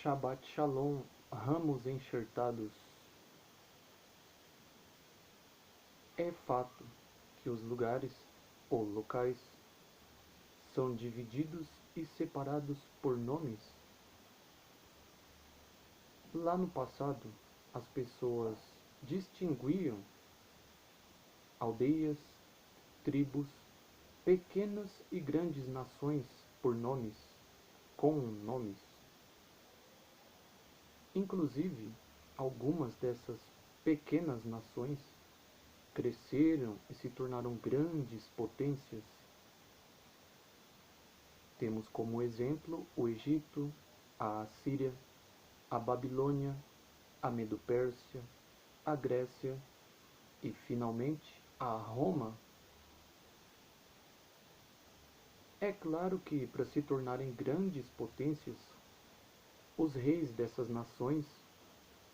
Shabbat Shalom, ramos enxertados. É fato que os lugares, ou locais, são divididos e separados por nomes. Lá no passado, as pessoas distinguiam aldeias, tribos, pequenas e grandes nações por nomes, com nomes. Inclusive, algumas dessas pequenas nações cresceram e se tornaram grandes potências. Temos como exemplo o Egito, a Assíria, a Babilônia, a Medo-Pérsia, a Grécia e, finalmente, a Roma. É claro que, para se tornarem grandes potências, os reis dessas nações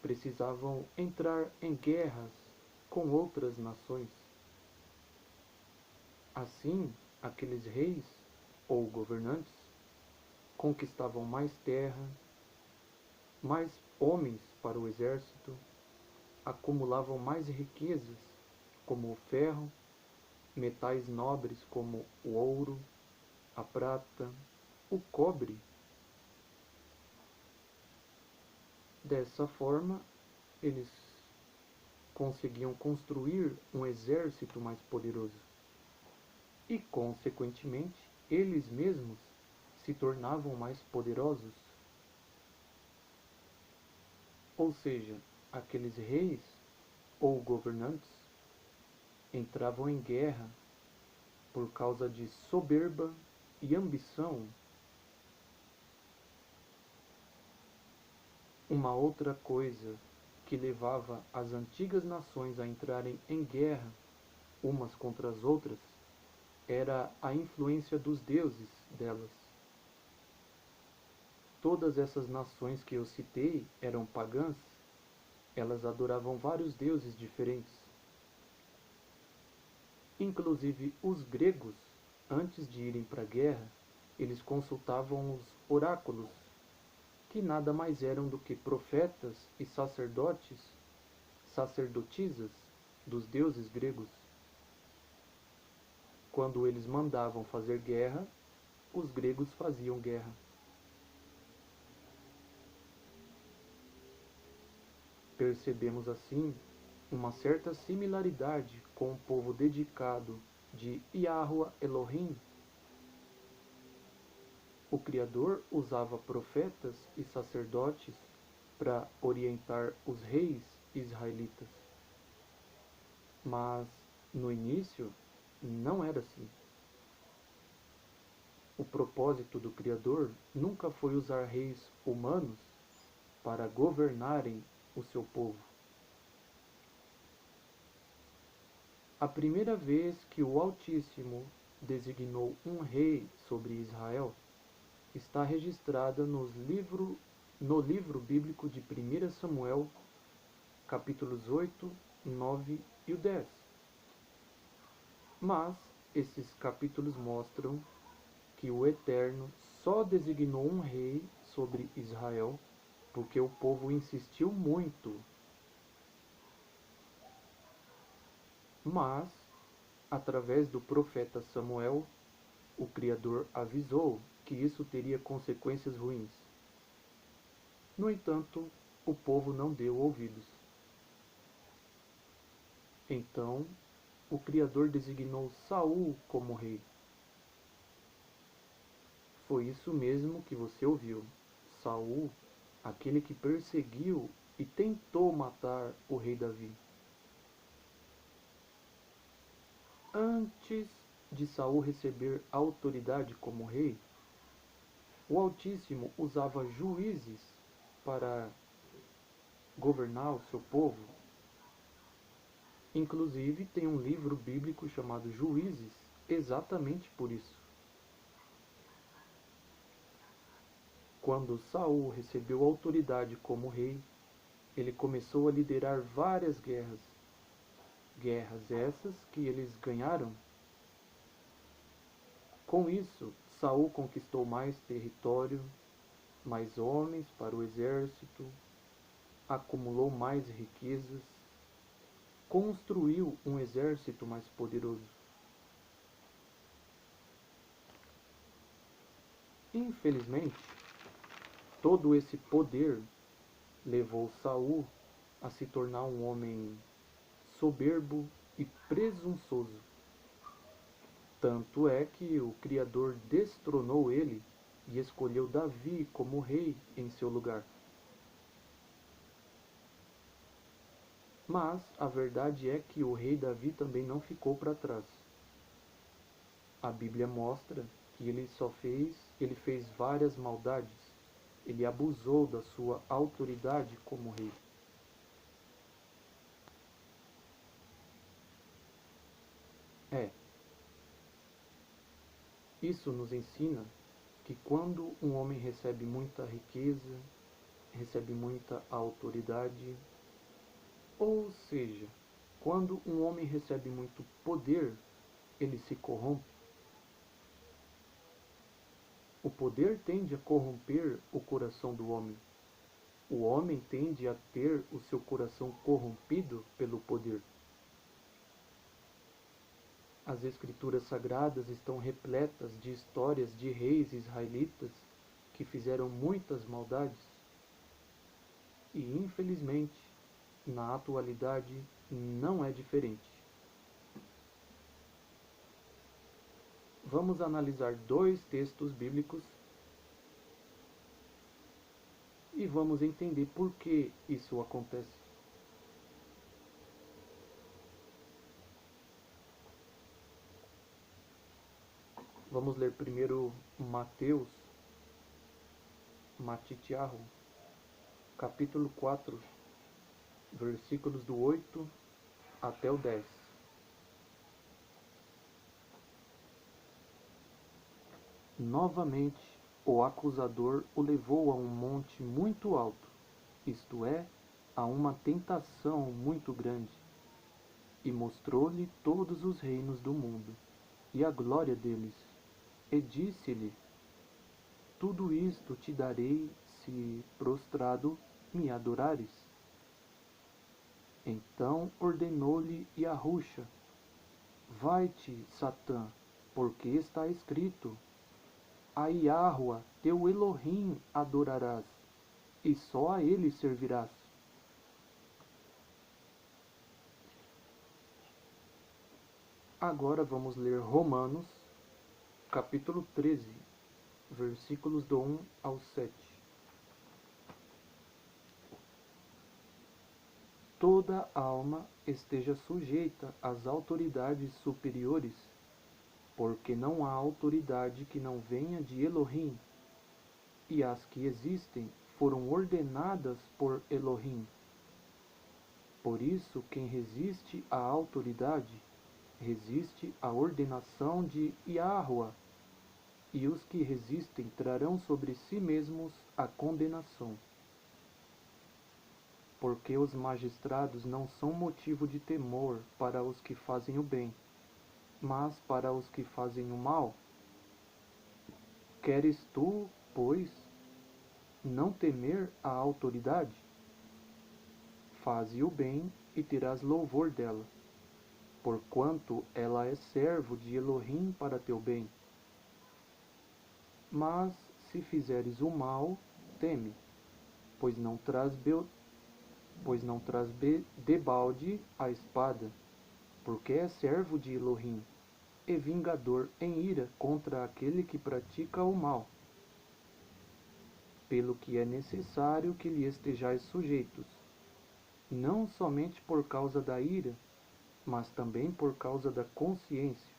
precisavam entrar em guerras com outras nações. Assim, aqueles reis ou governantes conquistavam mais terra, mais homens para o exército, acumulavam mais riquezas, como o ferro, metais nobres como o ouro, a prata, o cobre. Dessa forma, eles conseguiam construir um exército mais poderoso e, consequentemente, eles mesmos se tornavam mais poderosos. Ou seja, aqueles reis ou governantes entravam em guerra por causa de soberba e ambição. Uma outra coisa que levava as antigas nações a entrarem em guerra umas contra as outras era a influência dos deuses delas. Todas essas nações que eu citei eram pagãs, elas adoravam vários deuses diferentes. Inclusive os gregos, antes de irem para a guerra, eles consultavam os oráculos, que nada mais eram do que profetas e sacerdotes, sacerdotisas dos deuses gregos. Quando eles mandavam fazer guerra, os gregos faziam guerra. Percebemos assim uma certa similaridade com o povo dedicado de Yahweh Elohim. O Criador usava profetas e sacerdotes para orientar os reis israelitas. Mas, no início, não era assim. O propósito do Criador nunca foi usar reis humanos para governarem o seu povo. A primeira vez que o Altíssimo designou um rei sobre Israel está registrada no livro bíblico de 1 Samuel, capítulos 8, 9 e o 10. Mas esses capítulos mostram que o Eterno só designou um rei sobre Israel porque o povo insistiu muito. Mas, através do profeta Samuel, o Criador avisou que isso teria consequências ruins. No entanto, o povo não deu ouvidos. Então, o Criador designou Saul como rei. Foi isso mesmo que você ouviu. Saul, aquele que perseguiu e tentou matar o rei Davi. Antes de Saul receber autoridade como rei, o Altíssimo usava juízes para governar o seu povo. Inclusive, tem um livro bíblico chamado Juízes, exatamente por isso. Quando Saul recebeu autoridade como rei, ele começou a liderar várias guerras. Guerras essas que eles ganharam. Com isso, Saul conquistou mais território, mais homens para o exército, acumulou mais riquezas, construiu um exército mais poderoso. Infelizmente, todo esse poder levou Saul a se tornar um homem soberbo e presunçoso. Tanto é que o Criador destronou ele e escolheu Davi como rei em seu lugar. Mas a verdade é que o rei Davi também não ficou para trás. A Bíblia mostra que ele fez várias maldades. Ele abusou da sua autoridade como rei. É, isso nos ensina que quando um homem recebe muita riqueza, recebe muita autoridade, ou seja, quando um homem recebe muito poder, ele se corrompe. O poder tende a corromper o coração do homem. O homem tende a ter o seu coração corrompido pelo poder. As escrituras sagradas estão repletas de histórias de reis israelitas que fizeram muitas maldades. E infelizmente, na atualidade, não é diferente. Vamos analisar dois textos bíblicos e vamos entender por que isso acontece. Vamos ler primeiro Mateus, Matitiahu, capítulo 4, versículos do 8 até o 10. Novamente, o acusador o levou a um monte muito alto, isto é, a uma tentação muito grande, e mostrou-lhe todos os reinos do mundo, e a glória deles, e disse-lhe: tudo isto te darei se prostrado me adorares. Então ordenou-lhe Yahushua: vai-te, Satã, porque está escrito: a Yahuá teu Elohim adorarás, e só a ele servirás. Agora vamos ler Romanos, capítulo 13, versículos do 1 ao 7. Toda alma esteja sujeita às autoridades superiores, porque não há autoridade que não venha de Elohim, e as que existem foram ordenadas por Elohim. Por isso, quem resiste à autoridade, resiste à ordenação de Yahuá, e os que resistem trarão sobre si mesmos a condenação. Porque os magistrados não são motivo de temor para os que fazem o bem, mas para os que fazem o mal. Queres tu, pois, não temer a autoridade? Faze o bem e terás louvor dela, porquanto ela é servo de Elohim para teu bem. Mas se fizeres o mal, teme, pois não traz debalde a espada, porque é servo de Elohim, e vingador em ira contra aquele que pratica o mal. Pelo que é necessário que lhe estejais sujeitos, não somente por causa da ira, mas também por causa da consciência.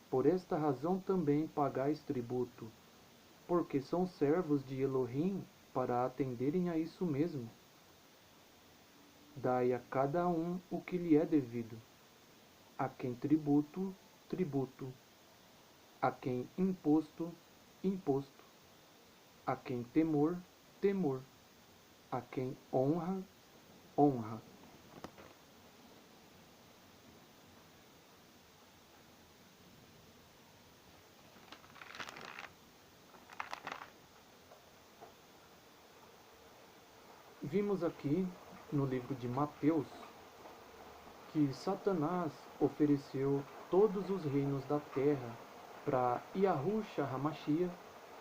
Por esta razão também pagais tributo, porque são servos de Elohim para atenderem a isso mesmo. Dai a cada um o que lhe é devido. A quem tributo, tributo. A quem imposto, imposto. A quem temor, temor. A quem honra, honra. Vimos aqui no livro de Mateus que Satanás ofereceu todos os reinos da terra para Yahushua HaMashiach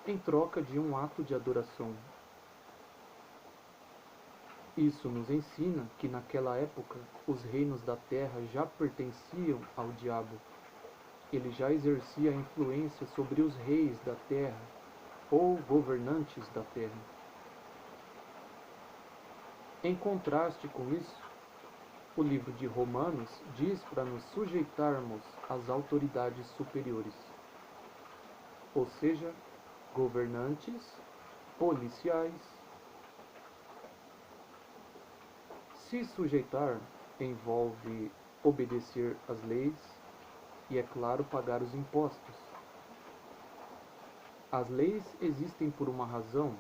em troca de um ato de adoração. Isso nos ensina que naquela época os reinos da terra já pertenciam ao diabo. Ele já exercia influência sobre os reis da terra ou governantes da terra. Em contraste com isso, o livro de Romanos diz para nos sujeitarmos às autoridades superiores, ou seja, governantes, policiais. Se sujeitar envolve obedecer às leis e, é claro, pagar os impostos. As leis existem por uma razão,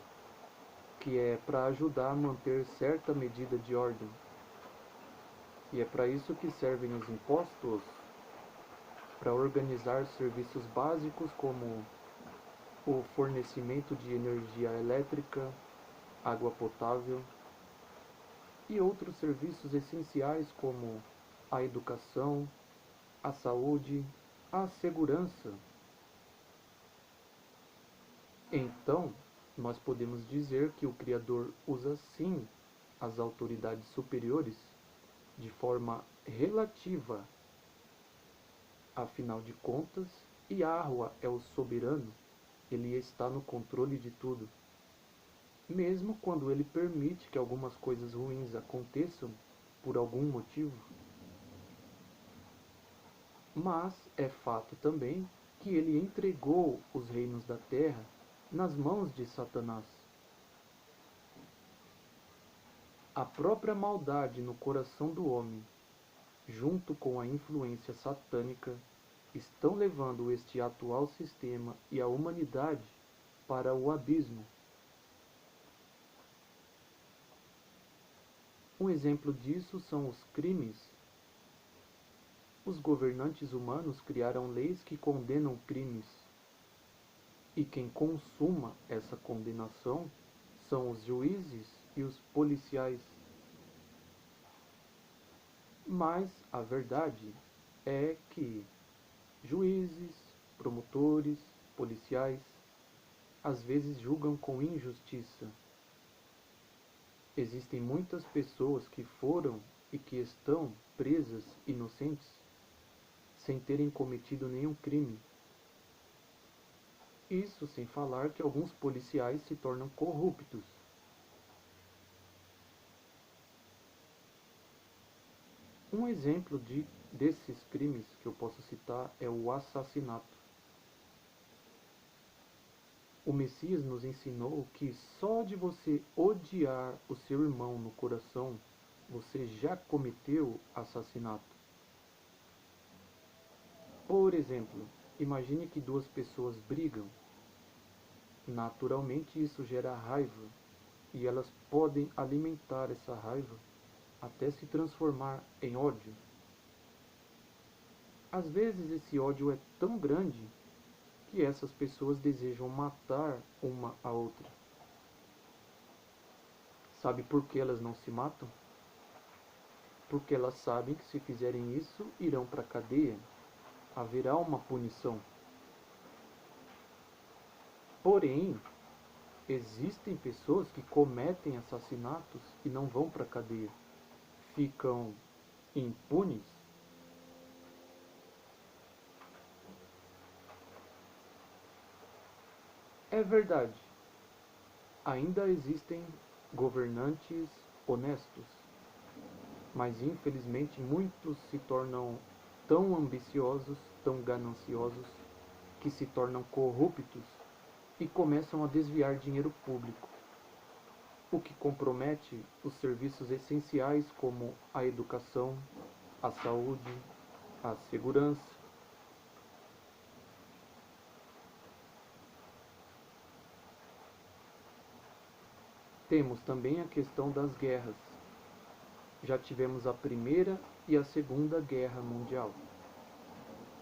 que é para ajudar a manter certa medida de ordem. E é para isso que servem os impostos, para organizar serviços básicos como o fornecimento de energia elétrica, água potável e outros serviços essenciais como a educação, a saúde, a segurança. Então, nós podemos dizer que o Criador usa sim as autoridades superiores de forma relativa. Afinal de contas, Yahweh é o soberano, ele está no controle de tudo. Mesmo quando ele permite que algumas coisas ruins aconteçam por algum motivo. Mas é fato também que ele entregou os reinos da terra nas mãos de Satanás. A própria maldade no coração do homem, junto com a influência satânica, estão levando este atual sistema e a humanidade para o abismo. Um exemplo disso são os crimes. Os governantes humanos criaram leis que condenam crimes. E quem consuma essa condenação são os juízes e os policiais. Mas a verdade é que juízes, promotores, policiais, às vezes julgam com injustiça. Existem muitas pessoas que foram e que estão presas inocentes, sem terem cometido nenhum crime. Isso sem falar que alguns policiais se tornam corruptos. Um exemplo desses crimes que eu posso citar é o assassinato. O Messias nos ensinou que só de você odiar o seu irmão no coração, você já cometeu assassinato. Por exemplo, imagine que duas pessoas brigam. Naturalmente isso gera raiva, e elas podem alimentar essa raiva até se transformar em ódio. Às vezes esse ódio é tão grande que essas pessoas desejam matar uma a outra. Sabe por que elas não se matam? Porque elas sabem que se fizerem isso, irão para a cadeia. Haverá uma punição. Porém, existem pessoas que cometem assassinatos e não vão para a cadeia. Ficam impunes. É verdade. Ainda existem governantes honestos, mas infelizmente muitos se tornam tão ambiciosos, tão gananciosos, que se tornam corruptos e começam a desviar dinheiro público, o que compromete os serviços essenciais como a educação, a saúde, a segurança. Temos também a questão das guerras. Já tivemos a Primeira e a Segunda Guerra Mundial.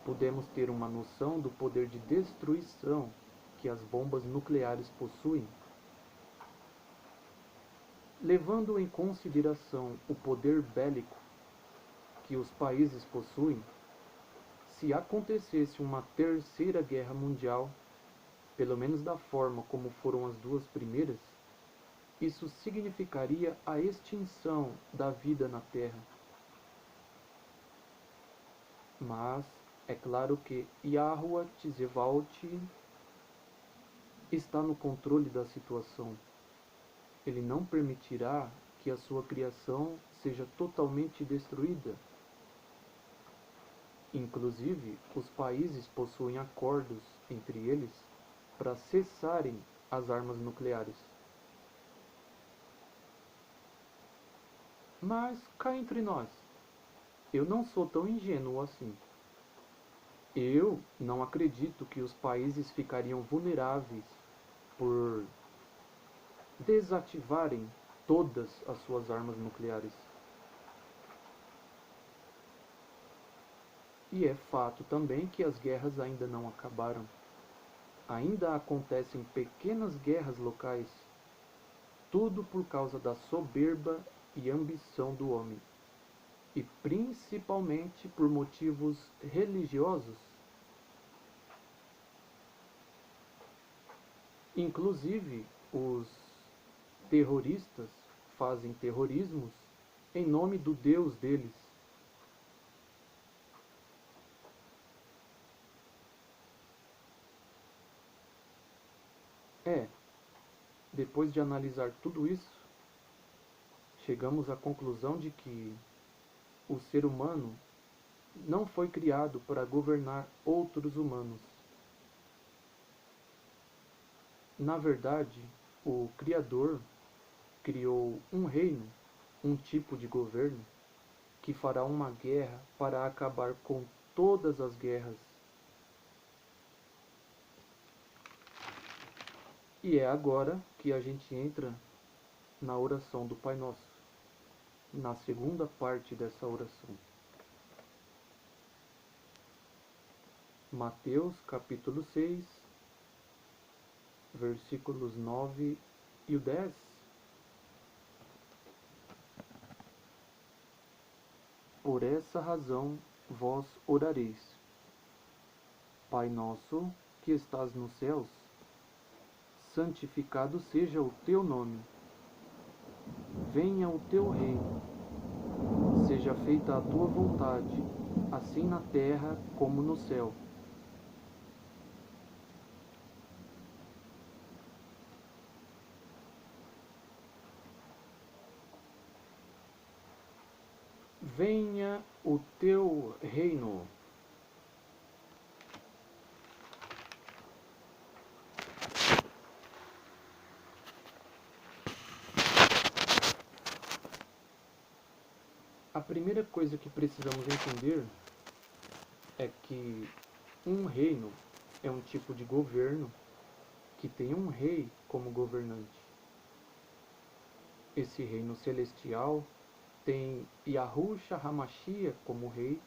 Podemos ter uma noção do poder de destruição que as bombas nucleares possuem. Levando em consideração o poder bélico que os países possuem, se acontecesse uma terceira guerra mundial, pelo menos da forma como foram as duas primeiras, isso significaria a extinção da vida na Terra. Mas é claro que Yahuwah Tzeva'ot está no controle da situação. Ele não permitirá que a sua criação seja totalmente destruída. Inclusive, os países possuem acordos entre eles para cessarem as armas nucleares. Mas cá entre nós, eu não sou tão ingênuo assim. Eu não acredito que os países ficariam vulneráveis por desativarem todas as suas armas nucleares. E é fato também que as guerras ainda não acabaram. Ainda acontecem pequenas guerras locais, tudo por causa da soberba e ambição do homem, e principalmente por motivos religiosos. Inclusive, os terroristas fazem terrorismos em nome do Deus deles. Depois de analisar tudo isso, chegamos à conclusão de que o ser humano não foi criado para governar outros humanos. Na verdade, o Criador criou um reino, um tipo de governo, que fará uma guerra para acabar com todas as guerras. E é agora que a gente entra na oração do Pai Nosso, na segunda parte dessa oração. Mateus capítulo 6, versículos 9 e o 10. Por essa razão vós orareis: Pai nosso que estás nos céus, santificado seja o teu nome. Venha o teu reino. Seja feita a tua vontade, assim na terra como no céu. Venha o teu reino. A primeira coisa que precisamos entender é que um reino é um tipo de governo que tem um rei como governante. Esse reino celestial tem Yahushua HaMashiach como rei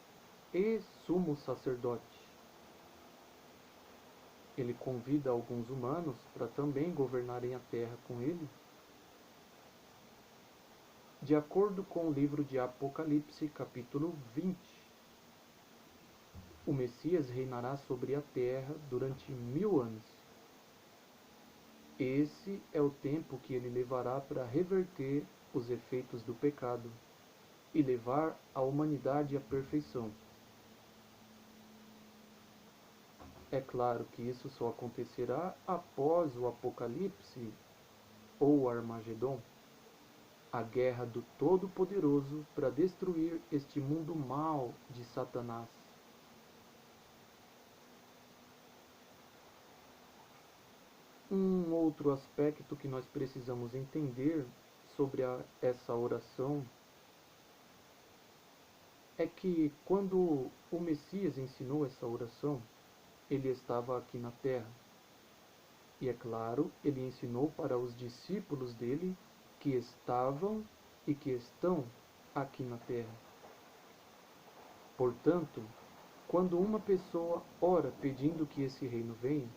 e sumo sacerdote. Ele convida alguns humanos para também governarem a terra com ele. De acordo com o livro de Apocalipse, capítulo 20, o Messias reinará sobre a terra durante 1000 anos. Esse é o tempo que ele levará para reverter os efeitos do pecado e levar a humanidade à perfeição. É claro que isso só acontecerá após o Apocalipse ou o Armagedon, a guerra do Todo-Poderoso para destruir este mundo mau de Satanás. Um outro aspecto que nós precisamos entender sobre essa oração é que quando o Messias ensinou essa oração, ele estava aqui na terra. E é claro, ele ensinou para os discípulos dele que estavam e que estão aqui na terra. Portanto, quando uma pessoa ora pedindo que esse reino venha,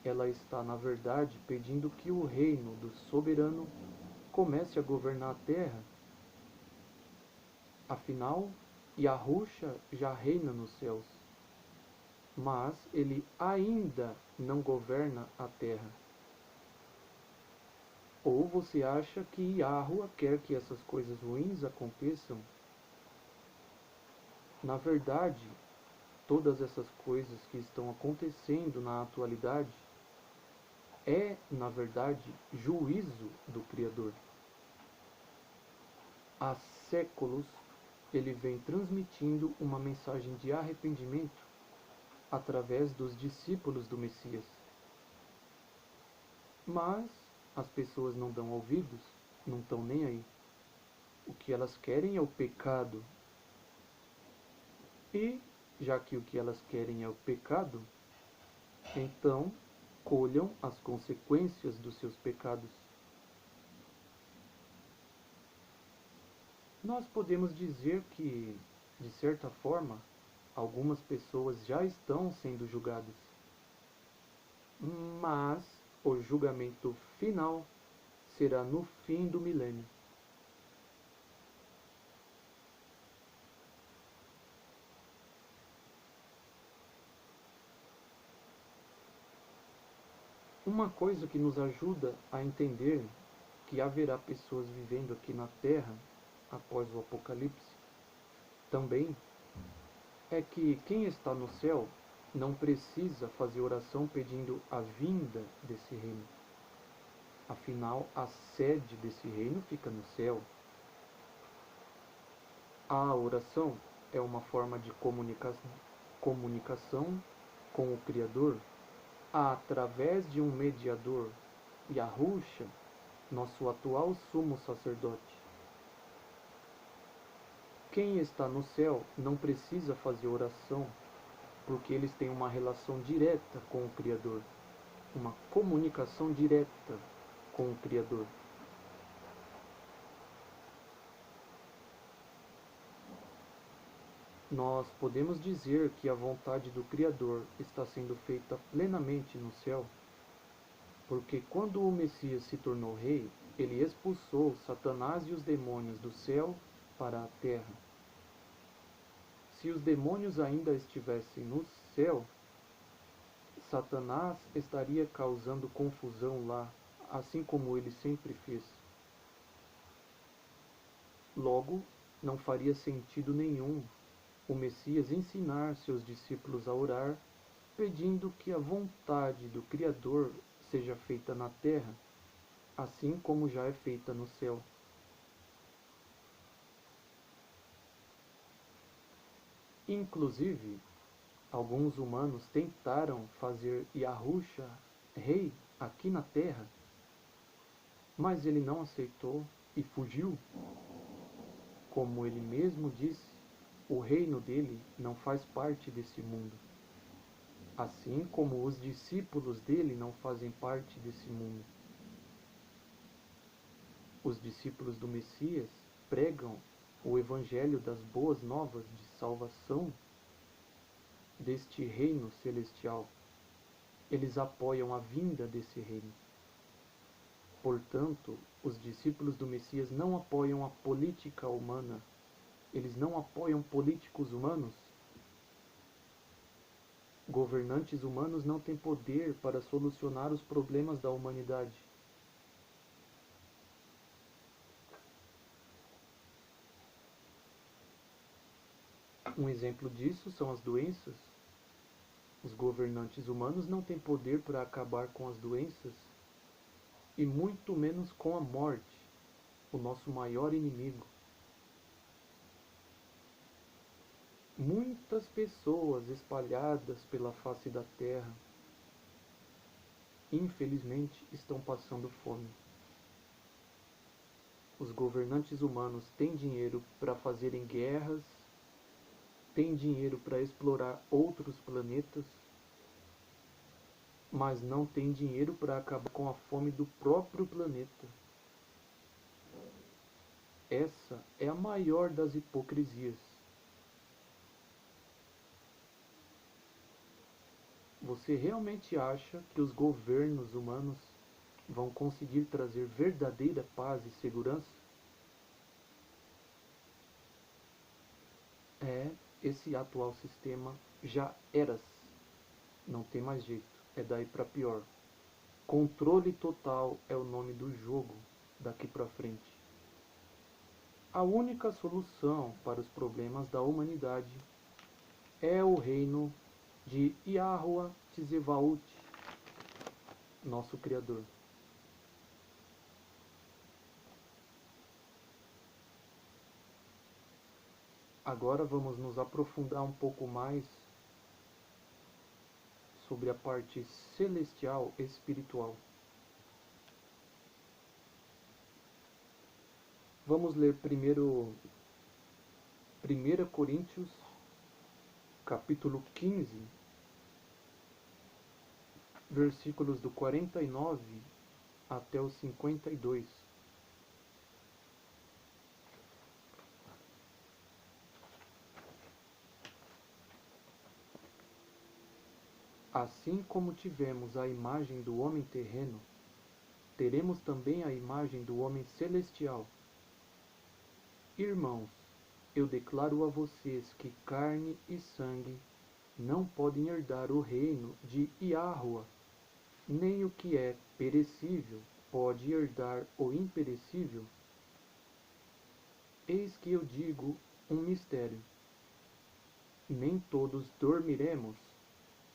ela está, na verdade, pedindo que o reino do soberano comece a governar a terra. Afinal, Yahusha já reina nos céus, mas ele ainda não governa a terra. Ou você acha que Yahuwah quer que essas coisas ruins aconteçam? Na verdade, todas essas coisas que estão acontecendo na atualidade na verdade, juízo do Criador. Há séculos ele vem transmitindo uma mensagem de arrependimento através dos discípulos do Messias. Mas as pessoas não dão ouvidos, não estão nem aí. O que elas querem é o pecado. E, já que o que elas querem é o pecado, então colham as consequências dos seus pecados. Nós podemos dizer que, de certa forma, algumas pessoas já estão sendo julgadas. Mas o julgamento final será no fim do milênio. Uma coisa que nos ajuda a entender que haverá pessoas vivendo aqui na Terra após o Apocalipse também é que quem está no céu não precisa fazer oração pedindo a vinda desse reino. Afinal, a sede desse reino fica no céu. A oração é uma forma de comunicação com o Criador através de um mediador, Yahusha, nosso atual sumo sacerdote. Quem está no céu não precisa fazer oração, porque eles têm uma relação direta com o Criador, uma comunicação direta com o Criador. Nós podemos dizer que a vontade do Criador está sendo feita plenamente no céu, porque quando o Messias se tornou rei, ele expulsou Satanás e os demônios do céu para a terra. Se os demônios ainda estivessem no céu, Satanás estaria causando confusão lá, assim como ele sempre fez. Logo, não faria sentido nenhum o Messias ensinar seus discípulos a orar, pedindo que a vontade do Criador seja feita na terra, assim como já é feita no céu. Inclusive, alguns humanos tentaram fazer Yahusha rei aqui na terra, mas ele não aceitou e fugiu. Como ele mesmo disse, o reino dele não faz parte desse mundo, assim como os discípulos dele não fazem parte desse mundo. Os discípulos do Messias pregam o evangelho das boas novas de salvação deste reino celestial. Eles apoiam a vinda desse reino. Portanto, os discípulos do Messias não apoiam a política humana. Eles não apoiam políticos humanos. Governantes humanos não têm poder para solucionar os problemas da humanidade. Um exemplo disso são as doenças. Os governantes humanos não têm poder para acabar com as doenças, e muito menos com a morte, o nosso maior inimigo. Muitas pessoas espalhadas pela face da terra, infelizmente, estão passando fome. Os governantes humanos têm dinheiro para fazerem guerras, têm dinheiro para explorar outros planetas, mas não têm dinheiro para acabar com a fome do próprio planeta. Essa é a maior das hipocrisias. Você realmente acha que os governos humanos vão conseguir trazer verdadeira paz e segurança? Esse atual sistema já era. Não tem mais jeito, é daí para pior. Controle total é o nome do jogo daqui para frente. A única solução para os problemas da humanidade é o reino de Yahuwah Tzevaot, nosso Criador. Agora vamos nos aprofundar um pouco mais sobre a parte celestial espiritual. Vamos ler primeiro 1 Coríntios, capítulo 15, versículos do 49 até o 52. Assim como tivemos a imagem do homem terreno, teremos também a imagem do homem celestial. Irmãos, eu declaro a vocês que carne e sangue não podem herdar o reino de Yahuwah, nem o que é perecível pode herdar o imperecível. Eis que eu digo um mistério. Nem todos dormiremos,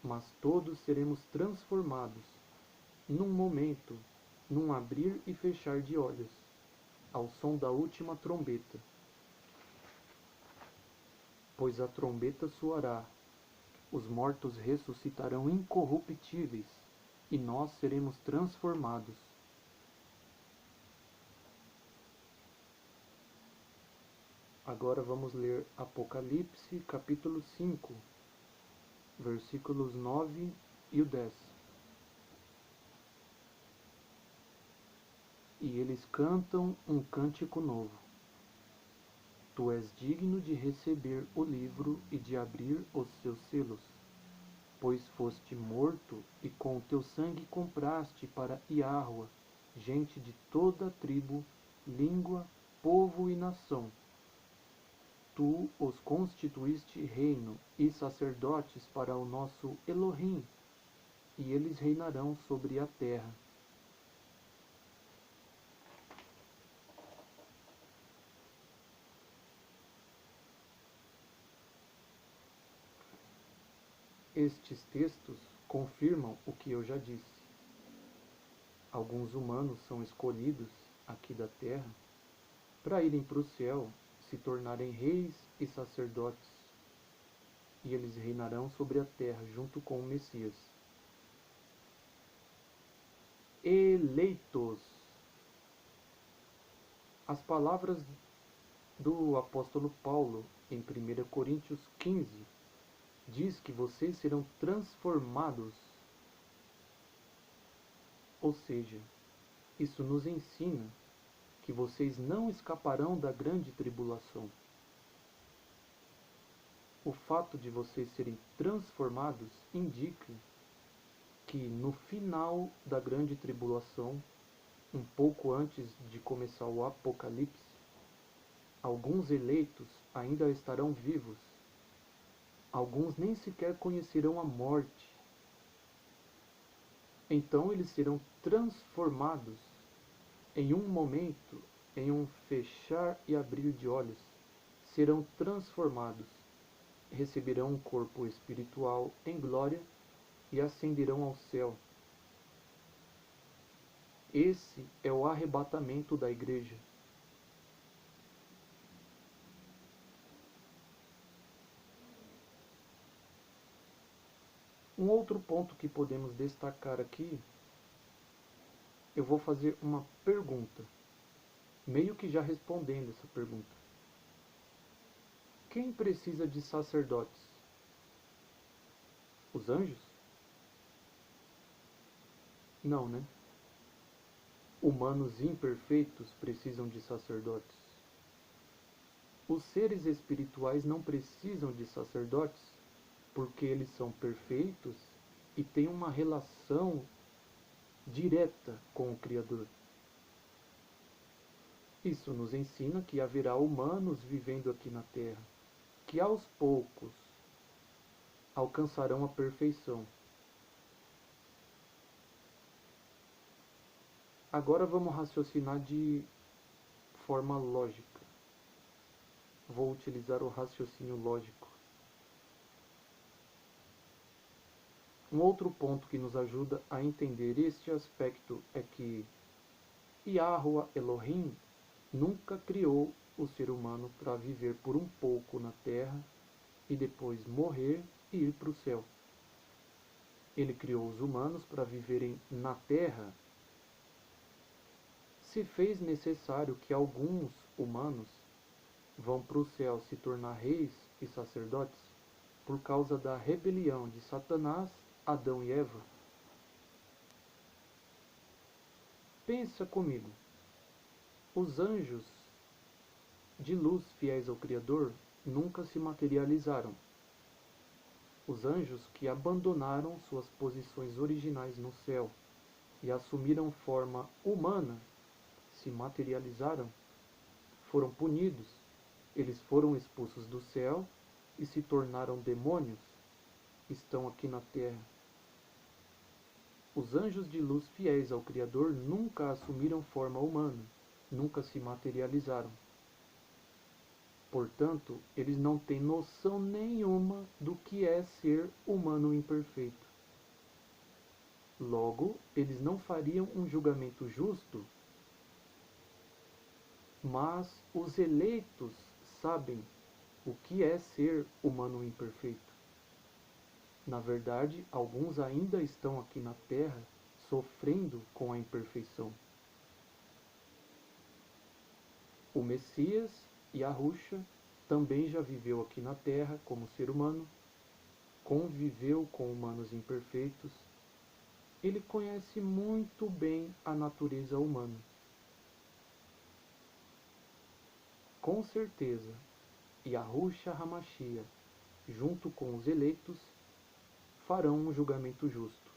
mas todos seremos transformados, num momento, num abrir e fechar de olhos, ao som da última trombeta. Pois a trombeta soará, os mortos ressuscitarão incorruptíveis, e nós seremos transformados. Agora vamos ler Apocalipse, capítulo 5, versículos 9 e o 10. E eles cantam um cântico novo. Tu és digno de receber o livro e de abrir os seus selos, pois foste morto e com o teu sangue compraste para Yahuwah gente de toda tribo, língua, povo e nação. Tu os constituíste reino e sacerdotes para o nosso Elohim, e eles reinarão sobre a terra. Estes textos confirmam o que eu já disse. Alguns humanos são escolhidos aqui da terra para irem para o céu, se tornarem reis e sacerdotes, e eles reinarão sobre a terra junto com o Messias. Eleitos. As palavras do apóstolo Paulo em 1 Coríntios 15 diz que vocês serão transformados. Ou seja, isso nos ensina que vocês não escaparão da grande tribulação. O fato de vocês serem transformados indica que no final da grande tribulação, um pouco antes de começar o Apocalipse, alguns eleitos ainda estarão vivos. Alguns nem sequer conhecerão a morte. Então eles serão transformados em um momento, em um fechar e abrir de olhos. Serão transformados, receberão um corpo espiritual em glória e ascenderão ao céu. Esse é o arrebatamento da igreja. Um outro ponto que podemos destacar aqui, eu vou fazer uma pergunta, meio que já respondendo essa pergunta. Quem precisa de sacerdotes? Os anjos? Não, né? Humanos imperfeitos precisam de sacerdotes. Os seres espirituais não precisam de sacerdotes porque eles são perfeitos e têm uma relação direta com o Criador. Isso nos ensina que haverá humanos vivendo aqui na Terra, que aos poucos alcançarão a perfeição. Agora vamos raciocinar de forma lógica. Vou utilizar o raciocínio lógico. Um outro ponto que nos ajuda a entender este aspecto é que Yahweh Elohim nunca criou o ser humano para viver por um pouco na terra e depois morrer e ir para o céu. Ele criou os humanos para viverem na terra. Se fez necessário que alguns humanos vão para o céu se tornar reis e sacerdotes por causa da rebelião de Satanás, Adão e Eva. Pensa comigo. Os anjos de luz fiéis ao Criador nunca se materializaram. Os anjos que abandonaram suas posições originais no céu e assumiram forma humana se materializaram, foram punidos, eles foram expulsos do céu e se tornaram demônios, estão aqui na terra. Os anjos de luz fiéis ao Criador nunca assumiram forma humana, nunca se materializaram. Portanto, eles não têm noção nenhuma do que é ser humano imperfeito. Logo, eles não fariam um julgamento justo, mas os eleitos sabem o que é ser humano imperfeito. Na verdade, alguns ainda estão aqui na Terra sofrendo com a imperfeição. O Messias, Yahusha, também já viveu aqui na Terra como ser humano, conviveu com humanos imperfeitos. Ele conhece muito bem a natureza humana. Com certeza, Yahusha Hamashiach, junto com os eleitos, farão um julgamento justo.